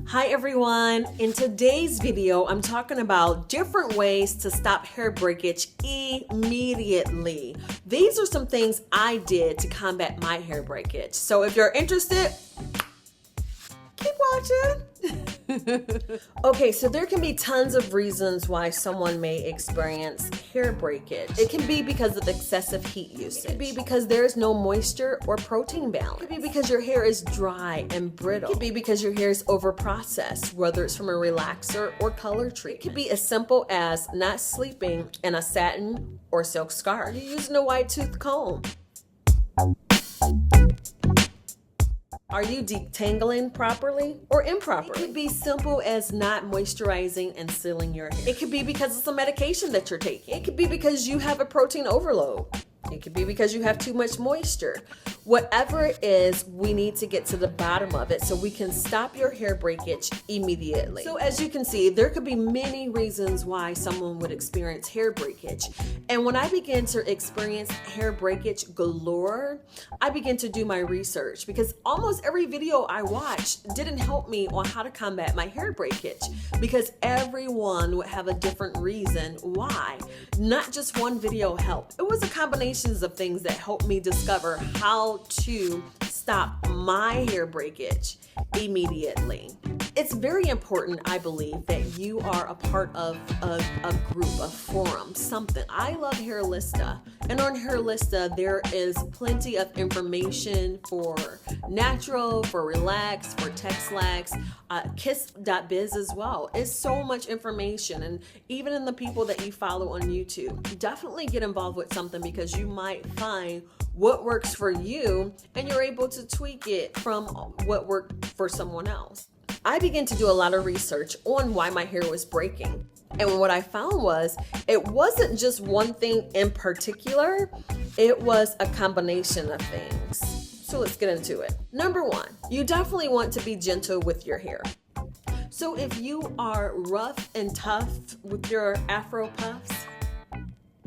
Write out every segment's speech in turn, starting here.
Hi everyone, in today's video I'm talking about different ways to stop hair breakage immediately. These are some things I did to combat my hair breakage. So if you're interested, keep watching. Okay, so there can be tons of reasons why someone may experience hair breakage. It can be because of excessive heat usage. It could be because there's no moisture or protein balance. It could be because your hair is dry and brittle. It could be because your hair is over-processed, whether it's from a relaxer or color treatment. It could be as simple as not sleeping in a satin or silk scarf. You're using a wide tooth comb. Are you detangling properly or improperly? It could be simple as not moisturizing and sealing your hair. It could be because of some medication that you're taking. It could be because you have a protein overload. It could be because you have too much moisture. Whatever it is, we need to get to the bottom of it so we can stop your hair breakage immediately. So as you can see, there could be many reasons why someone would experience hair breakage. And when I began to experience hair breakage galore, I began to do my research because almost every video I watched didn't help me on how to combat my hair breakage because everyone would have a different reason why. Not just one video helped. It was a combination of things that helped me discover how to stop my hair breakage immediately. It's very important, I believe, that you are a part of a group, a forum, something. I love Hairlista, and on Hairlista there is plenty of information for natural, for relax, for Texlax, kiss.biz as well. It's so much information, and even in the people that you follow on YouTube, definitely get involved with something because you might find what works for you and you're able to tweak it from what worked for someone else. I began to do a lot of research on why my hair was breaking. And what I found was it wasn't just one thing in particular, it was a combination of things. So let's get into it. Number one, you definitely want to be gentle with your hair. So if you are rough and tough with your Afro puffs,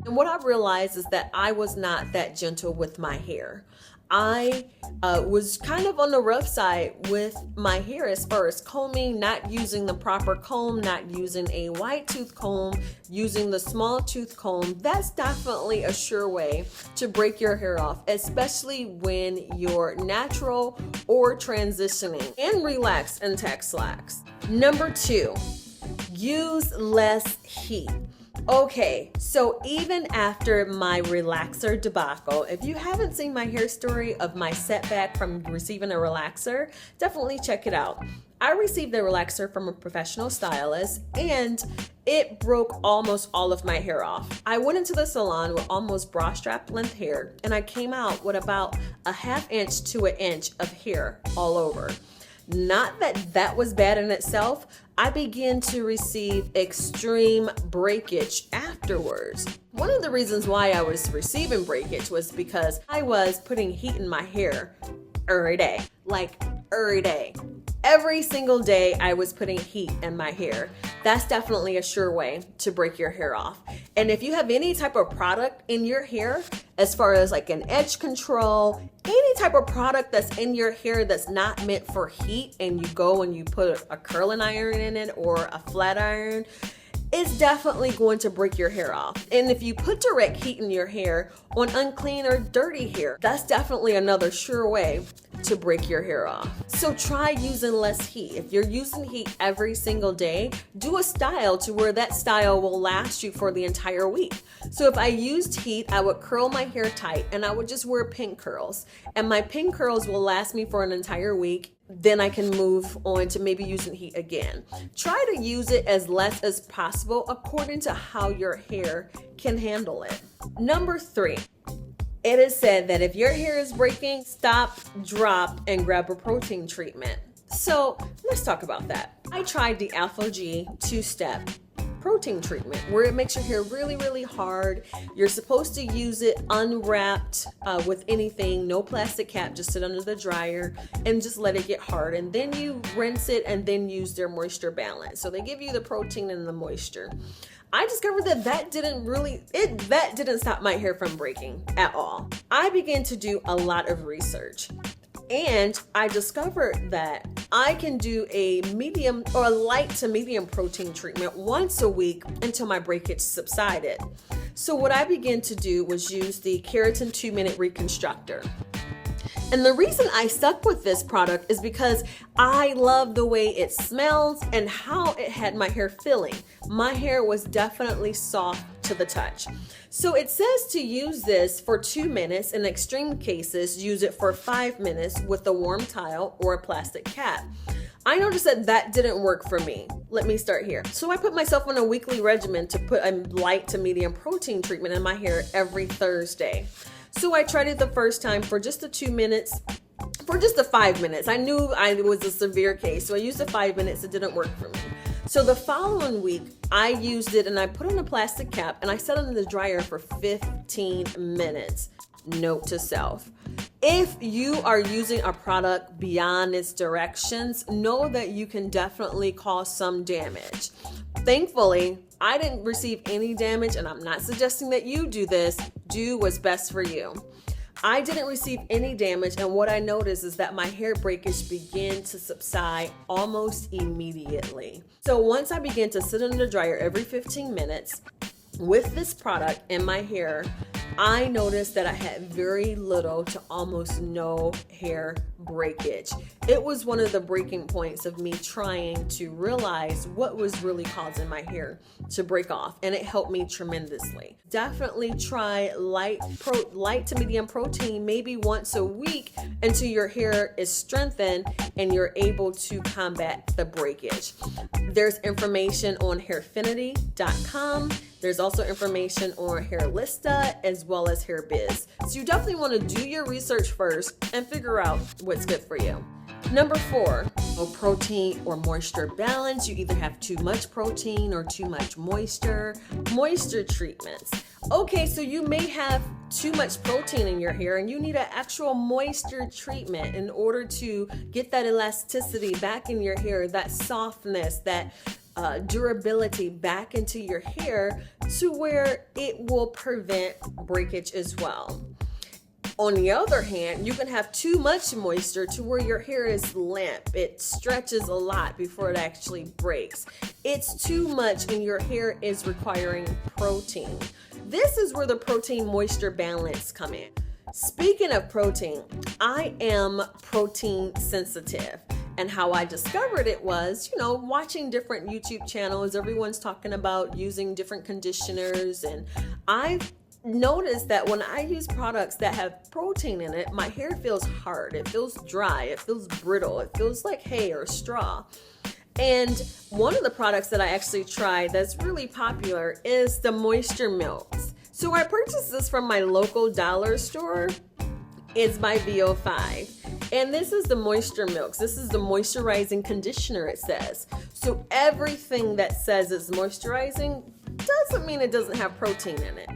and what I realized is that I was not that gentle with my hair. I was kind of on the rough side with my hair as far as combing, not using the proper comb, not using a wide tooth comb, using the small tooth comb. That's definitely a sure way to break your hair off, especially when you're natural or transitioning and relax and Texlax. Number two, use less heat. Okay, so even after my relaxer debacle, if you haven't seen my hair story of my setback from receiving a relaxer, definitely check it out. I received a relaxer from a professional stylist and it broke almost all of my hair off. I went into the salon with almost bra strap length hair and I came out with about a ½ inch to an inch of hair all over. Not that that was bad in itself, I began to receive extreme breakage afterwards. One of the reasons why I was receiving breakage was because I was putting heat in my hair every day, like every day. Every single day I was putting heat in my hair. That's definitely a sure way to break your hair off. And if you have any type of product in your hair, as far as like an edge control, any type of product that's in your hair that's not meant for heat, and you go and you put a curling iron in it or a flat iron, it's definitely going to break your hair off. And if you put direct heat in your hair on unclean or dirty hair, that's definitely another sure way to break your hair off. So try using less heat. If you're using heat every single day, do a style to where that style will last you for the entire week. So if I used heat, I would curl my hair tight and I would just wear pink curls. And my pink curls will last me for an entire week. Then I can move on to maybe using heat again. Try to use it as less as possible according to how your hair can handle it. Number three, it is said that if your hair is breaking, stop, drop, and grab a protein treatment. So let's talk about that. I tried the Alpha G 2-step protein treatment where it makes your hair really hard. You're supposed to use it unwrapped with anything, no plastic cap, just sit under the dryer and just let it get hard, and then you rinse it and then use their moisture balance. So they give you the protein and the moisture. I discovered that didn't stop my hair from breaking at all. I began to do a lot of research. And I discovered that I can do a medium or a light to medium protein treatment once a week until my breakage subsided. So what I began to do was use the Keratin 2-minute reconstructor. And the reason I stuck with this product is because I love the way it smells and how it had my hair feeling. My hair was definitely soft to the touch. So it says to use this for 2 minutes. In extreme cases, use it for 5 minutes with a warm towel or a plastic cap. I noticed that that didn't work for me. Let me start here. So I put myself on a weekly regimen to put a light to medium protein treatment in my hair every Thursday. So I tried it the first time for just the 2 minutes, for just the 5 minutes. I knew it was a severe case, so I used the 5 minutes. It didn't work for me. So the following week, I used it and I put on a plastic cap and I set it in the dryer for 15 minutes. Note to self: if you are using a product beyond its directions, know that you can definitely cause some damage. Thankfully, I didn't receive any damage, and I'm not suggesting that you do this. Do what's best for you. I didn't receive any damage, and what I noticed is that my hair breakage began to subside almost immediately. So once I began to sit in the dryer every 15 minutes with this product in my hair, I noticed that I had very little to almost no hair breakage. It was one of the breaking points of me trying to realize what was really causing my hair to break off, and it helped me tremendously. Definitely try light to medium protein maybe once a week until your hair is strengthened and you're able to combat the breakage. There's information on HairFinity.com. There's also information on Hairlista as well as HairBiz. So you definitely want to do your research first and figure out what's good for you. Number 4, protein or moisture balance. You either have too much protein or too much moisture. Moisture treatments. Okay, so you may have too much protein in your hair and you need an actual moisture treatment in order to get that elasticity back in your hair, that softness, that durability back into your hair to where it will prevent breakage as well. On the other hand, you can have too much moisture to where your hair is limp. It stretches a lot before it actually breaks. It's too much and your hair is requiring protein. This is where the protein moisture balance come in. Speaking of protein, I am protein sensitive. And how I discovered it was, watching different YouTube channels. Everyone's talking about using different conditioners. And I've noticed that when I use products that have protein in it, my hair feels hard. It feels dry. It feels brittle. It feels like hay or straw. And one of the products that I actually tried that's really popular is the Moisture Milks. So I purchased this from my local dollar store. It's by VO5. And this is the Moisture Milks. This is the moisturizing conditioner, it says. So everything that says it's moisturizing doesn't mean it doesn't have protein in it.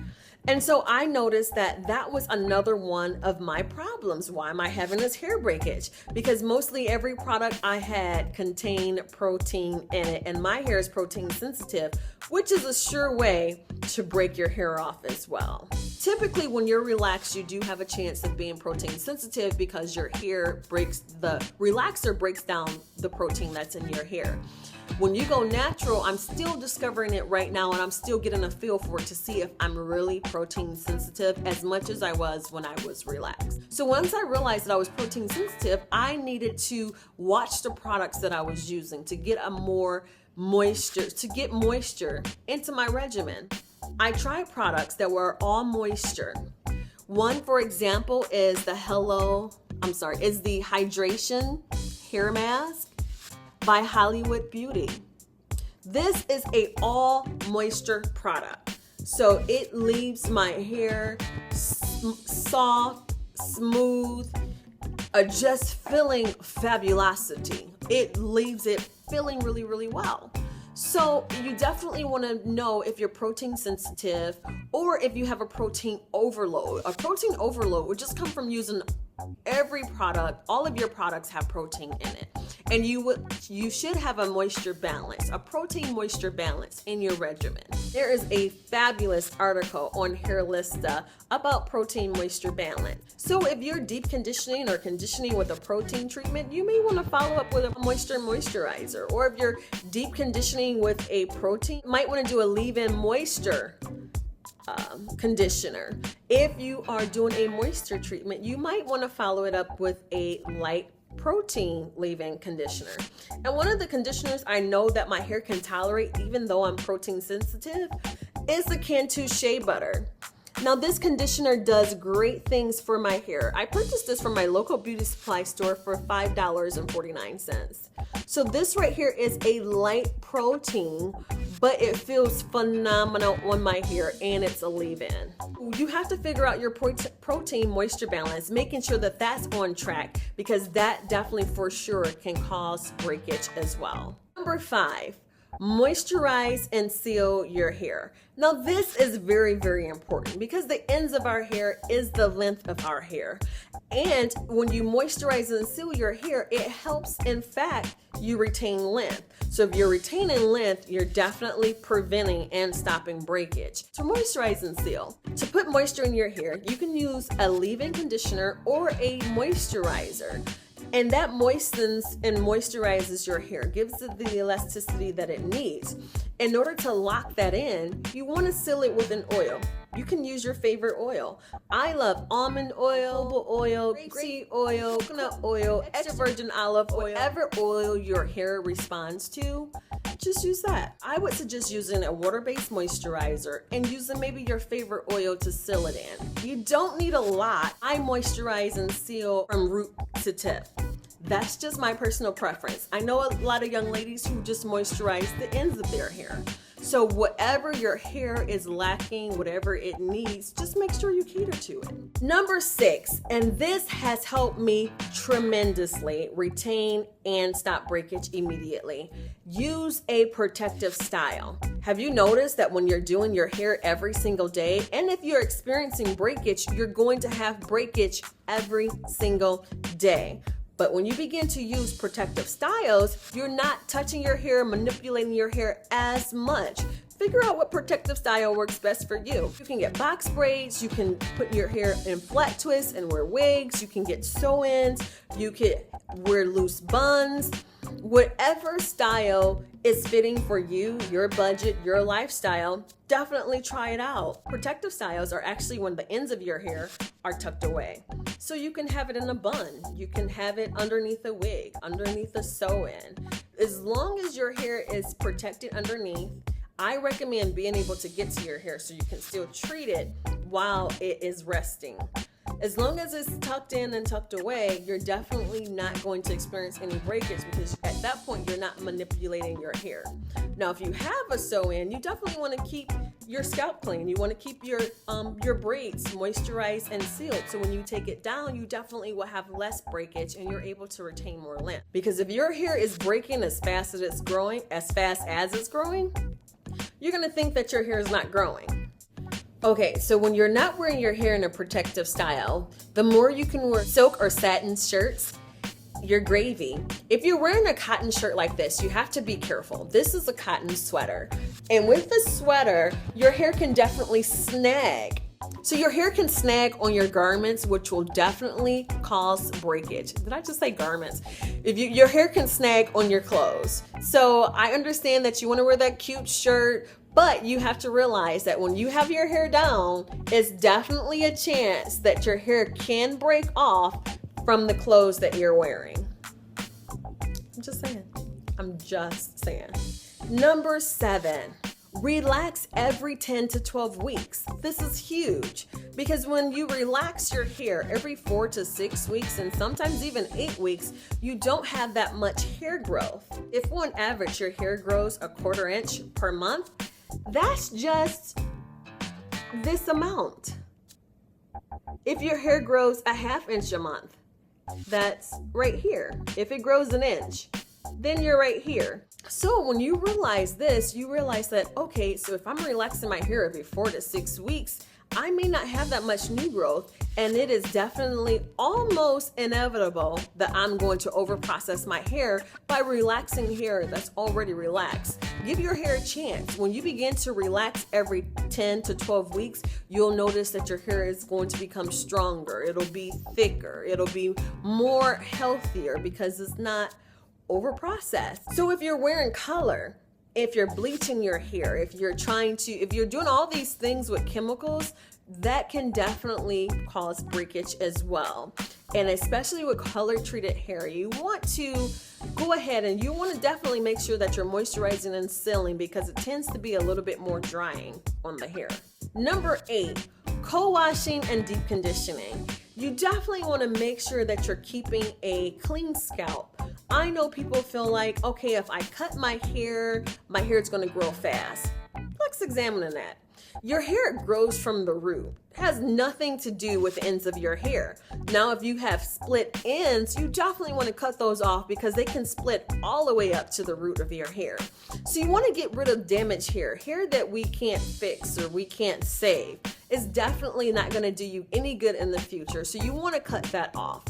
And so I noticed that that was another one of my problems. Why am I having this hair breakage? Because mostly every product I had contained protein in it, and my hair is protein sensitive, which is a sure way to break your hair off as well. Typically, when you're relaxed, you do have a chance of being protein sensitive because your hair the relaxer breaks down the protein that's in your hair. When you go natural, I'm still discovering it right now, and I'm still getting a feel for it to see if I'm really protein sensitive as much as I was when I was relaxed. So once I realized that I was protein sensitive, I needed to watch the products that I was using to get get moisture into my regimen. I tried products that were all moisture. One, for example, is the Hydration Hair Mask by Hollywood Beauty. This is a all moisture product. So it leaves my hair soft, smooth, just feeling fabulosity. It leaves it feeling really, really well. So you definitely want to know if you're protein sensitive or if you have a protein overload. A protein overload would just come from using every product. All of your products have protein in it. And you should have a moisture balance, a protein moisture balance in your regimen. There is a fabulous article on Hairlista about protein moisture balance. So if you're deep conditioning or conditioning with a protein treatment, you may want to follow up with a moisturizer. Or if you're deep conditioning with a protein, you might want to do a leave-in moisture conditioner. If you are doing a moisture treatment, you might want to follow it up with a light protein leave-in conditioner. And one of the conditioners I know that my hair can tolerate, even though I'm protein sensitive, is the Cantu Shea Butter. Now this conditioner does great things for my hair. I purchased this from my local beauty supply store for $5.49. So this right here is a light protein, but it feels phenomenal on my hair, and it's a leave-in. You have to figure out your protein moisture balance, making sure that that's on track, because that definitely for sure can cause breakage as well. Number 5. Moisturize and seal your hair. Now this is very, very important because the ends of our hair is the length of our hair. And when you moisturize and seal your hair, it helps, in fact, you retain length. So if you're retaining length, you're definitely preventing and stopping breakage. To moisturize and seal, to put moisture in your hair, you can use a leave-in conditioner or a moisturizer. And that moistens and moisturizes your hair, gives it the elasticity that it needs. In order to lock that in, you want to seal it with an oil. You can use your favorite oil. I love almond oil, jojoba oil, grapeseed oil, coconut oil, extra virgin olive oil, whatever oil your hair responds to, just use that. I would suggest using a water-based moisturizer and using maybe your favorite oil to seal it in. You don't need a lot. I moisturize and seal from root to tip. That's just my personal preference. I know a lot of young ladies who just moisturize the ends of their hair. So whatever your hair is lacking, whatever it needs, just make sure you cater to it. Number 6, and this has helped me tremendously retain and stop breakage immediately. Use a protective style. Have you noticed that when you're doing your hair every single day, and if you're experiencing breakage, you're going to have breakage every single day. But when you begin to use protective styles, you're not touching your hair, manipulating your hair as much. Figure out what protective style works best for you. You can get box braids, you can put your hair in flat twists and wear wigs, you can get sew-ins, you can wear loose buns. Whatever style is fitting for you, your budget, your lifestyle, definitely try it out. Protective styles are actually when the ends of your hair are tucked away. So you can have it in a bun, you can have it underneath a wig, underneath a sew-in. As long as your hair is protected underneath, I recommend being able to get to your hair so you can still treat it while it is resting. As long as it's tucked in and tucked away, you're definitely not going to experience any breakage, because at that point you're not manipulating your hair. Now, if you have a sew-in, you definitely want to keep your scalp clean. You want to keep your braids moisturized and sealed. So when you take it down, you definitely will have less breakage and you're able to retain more length. Because if your hair is breaking as fast as it's growing, you're going to think that your hair is not growing. Okay, so when you're not wearing your hair in a protective style, the more you can wear silk or satin shirts, you're gravy. If you're wearing a cotton shirt like this, you have to be careful. This is a cotton sweater. And with the sweater, your hair can definitely snag. So your hair can snag on your garments, which will definitely cause breakage. Did I just say garments? Your hair can snag on your clothes. So I understand that you want to wear that cute shirt, but you have to realize that when you have your hair down, it's definitely a chance that your hair can break off from the clothes that you're wearing. I'm just saying. Number 7, relax every 10 to 12 weeks. This is huge because when you relax your hair every 4 to 6 weeks and sometimes even 8 weeks, you don't have that much hair growth. If on average your hair grows a 1/4 inch per month, that's just this amount. If your hair grows a 1/2 inch a month, that's right here. If it grows an inch, then you're right here. So when you realize this, you realize that, okay, so if I'm relaxing my hair every 4 to 6 weeks, I may not have that much new growth, and it is definitely almost inevitable that I'm going to overprocess my hair by relaxing hair that's already relaxed. Give your hair a chance. When you begin to relax every 10 to 12 weeks, you'll notice that your hair is going to become stronger. It'll be thicker. It'll be more healthier because it's not overprocessed. So if you're wearing color, if you're bleaching your hair, if you're doing all these things with chemicals, that can definitely cause breakage as well. And especially with color treated hair, you want to go ahead and you want to definitely make sure that you're moisturizing and sealing because it tends to be a little bit more drying on the hair. Number 8, co-washing and deep conditioning. You definitely want to make sure that you're keeping a clean scalp. I know people feel like, okay, if I cut my hair is going to grow fast. Let's examine that. Your hair grows from the root. It has nothing to do with the ends of your hair. Now, if you have split ends, you definitely want to cut those off because they can split all the way up to the root of your hair. So you want to get rid of damaged hair that we can't fix or we can't save. It's definitely not going to do you any good in the future. So you want to cut that off.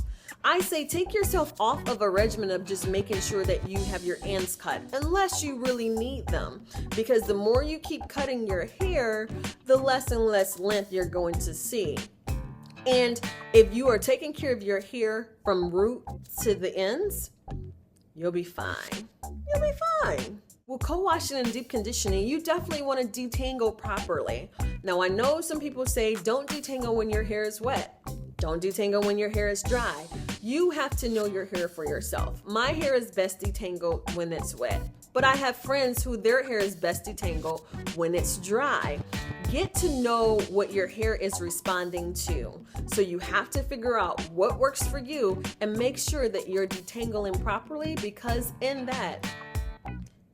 I say take yourself off of a regimen of just making sure that you have your ends cut unless you really need them, because the more you keep cutting your hair, the less and less length you're going to see. And if you are taking care of your hair from root to the ends, you'll be fine. You'll be fine. Well, co-washing and deep conditioning, you definitely want to detangle properly. Now, I know some people say don't detangle when your hair is wet. Don't detangle when your hair is dry. You have to know your hair for yourself. My hair is best detangled when it's wet, but I have friends who their hair is best detangled when it's dry. Get to know what your hair is responding to. So you have to figure out what works for you and make sure that you're detangling properly, because in that,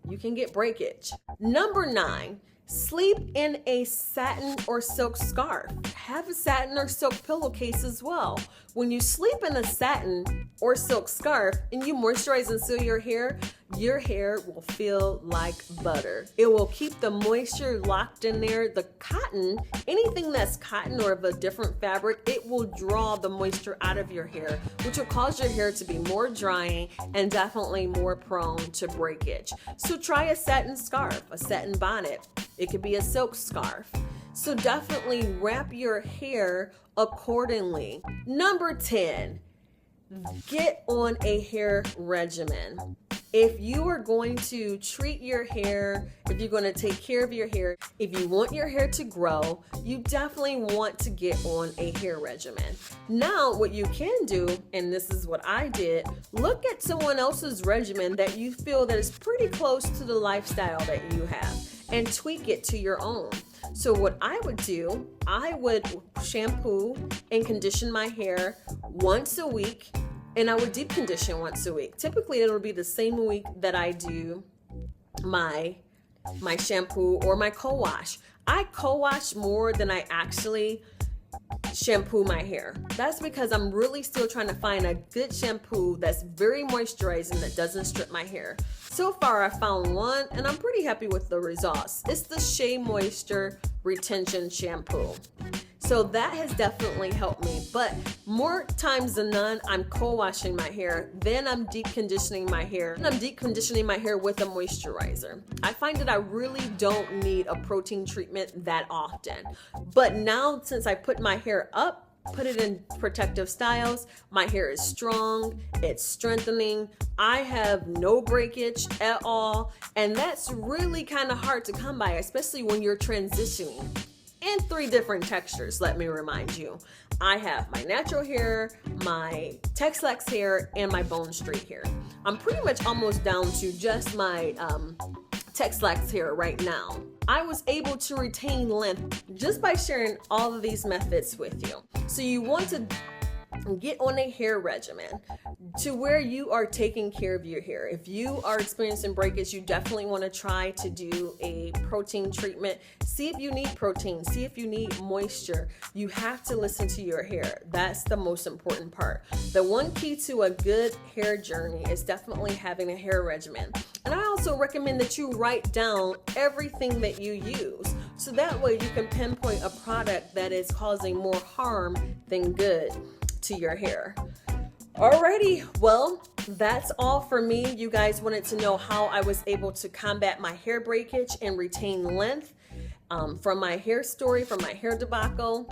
you can get breakage. Number 9, sleep in a satin or silk scarf. Have a satin or silk pillowcase as well. When you sleep in a satin or silk scarf and you moisturize and seal your hair will feel like butter. It will keep the moisture locked in there. The cotton, anything that's cotton or of a different fabric, it will draw the moisture out of your hair, which will cause your hair to be more drying and definitely more prone to breakage. So try a satin scarf, a satin bonnet. It could be a silk scarf. So definitely wrap your hair accordingly. Number 10, get on a hair regimen. If you are going to treat your hair, if you're going to take care of your hair, if you want your hair to grow, you definitely want to get on a hair regimen. Now, what you can do, and this is what I did, look at someone else's regimen that you feel that is pretty close to the lifestyle that you have and tweak it to your own. So what I would do, I would shampoo and condition my hair once a week, and I would deep condition once a week. Typically, it'll be the same week that I do my shampoo or my co-wash. I co-wash more than I actually shampoo my hair. That's because I'm really still trying to find a good shampoo that's very moisturizing that doesn't strip my hair. So far, I found one and I'm pretty happy with the results. It's the Shea Moisture Retention Shampoo. So that has definitely helped me, but more times than none, I'm co-washing my hair, then I'm deep conditioning my hair, and I'm deep conditioning my hair with a moisturizer. I find that I really don't need a protein treatment that often, but now since I put my hair up, put it in protective styles, my hair is strong, it's strengthening, I have no breakage at all, and that's really kind of hard to come by, especially when you're transitioning. In 3 different textures, let me remind you. I have my natural hair, my Texlax hair, and my bone straight hair. I'm pretty much almost down to just my Texlax hair right now. I was able to retain length just by sharing all of these methods with you. So you want to get on a hair regimen to where you are taking care of your hair. If you are experiencing breakage, you definitely want to try to do a protein treatment. See if you need protein, see if you need moisture. You have to listen to your hair. That's the most important part. The one key to a good hair journey is definitely having a hair regimen. And I also recommend that you write down everything that you use. so that way you can pinpoint a product that is causing more harm than good to your hair. Alrighty, well, that's all for me. You guys wanted to know how I was able to combat my hair breakage and retain length from my hair story, from my hair debacle.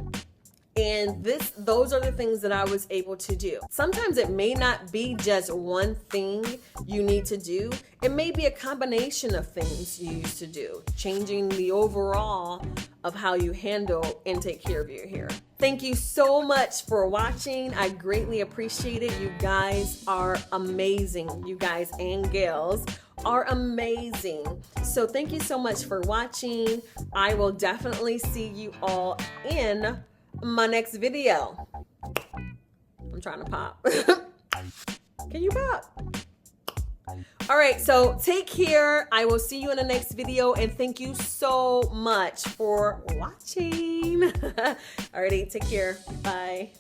And those are the things that I was able to do. Sometimes it may not be just one thing you need to do. It may be a combination of things you used to do, changing the overall of how you handle and take care of your hair. Thank you so much for watching. I greatly appreciate it. You guys are amazing. You guys and gals are amazing. So thank you so much for watching. I will definitely see you all in my next video. I'm trying to pop. Can you pop? All right, so take care. I will see you in the next video, and thank you so much for watching. Alrighty, take care. Bye.